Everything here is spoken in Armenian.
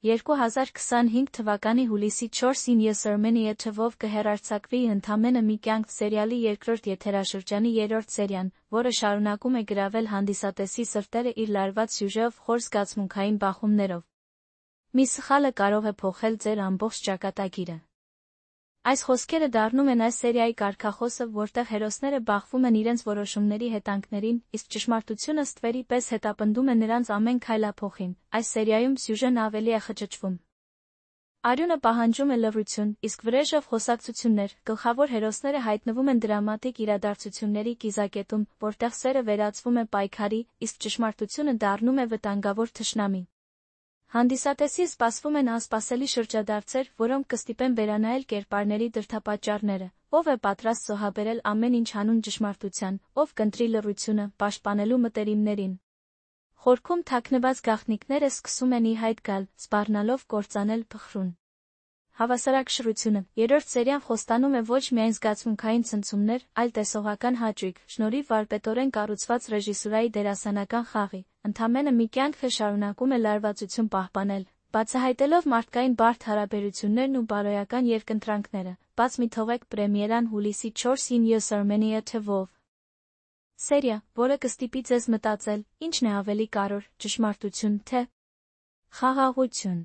2025 թվականի հուլիսի 4-ին Yes Armenia թվով կհեռարձակվի ընդամենը մի կյանք սերիալի երկրորդ եթերաշրջանի երրորդ սերիան, որը շարունակում է գրավել հանդիսատեսի սրտերը իր լարված սյուժեով խոր զգացմունքային բախումներով։ Մի սխալը կարող է փոխել ձեր ամբողջ ճակատագիրը։ Այս խոսքերը դառնում են այս սերիայի կարգախոսը, որտեղ հերոսները բախվում են իրենց որոշումների հետանքներին, իսկ ճշմարտությունը ստվերի պես հետապնդում է նրանց ամեն քայլափոխին։ Այս սերիայում սյուժեն ավելի է խճճվում։ Արյունը պահանջում է լռություն, իսկ վրեժով խոսակցություններ, գլխավոր հերոսները հայտնվում են դրամատիկ իրադարձությունների կիզակետում, որտեղ սերը վերածվում է պայքարի, իսկ ճշմարտությունը դառնում է վտանգավոր թշնամի։ Հանդիսատեսին սպասվում են անսպասելի շրջադարձեր, որոնք կստիպեն վերանայել կերպարների դրդապատճառները, ով է պատրաստ զոհաբերել ամեն ինչ հանուն ճշմարտության, ով կընտրի լռությունը, պաշտպանելու մտերիմներին։ Խորքում թաքնված գաղտնիքները սկսում են ի հայտ գալ, սպառնալով կործանել փխրուն։ Հավասարակշռությունը։ Երրորդ սերիան խոստանում է ոչ միայն զգացմունքային ցնցումներ, այլ տեսողական հաճույք, շնորհիվ վարպետորեն կառուցված ռեժիսուրայի դերասանական խաղի։ Ընդամենը մի կյանքը շարունակում է լարվածություն պահպանել, բացահայտելով մարդկային բարդ հարաբերություններն ու բարոյական երկընտրանքները։ Բաց մի թողեք պրեմիերան հուլիսի 4-ին Yes Armenia TV-ով։ Սերիա, որը կստիպի ձեզ մտածել, ինչն է ավելի կարևոր, ճշմարտություն թե խաղաղություն։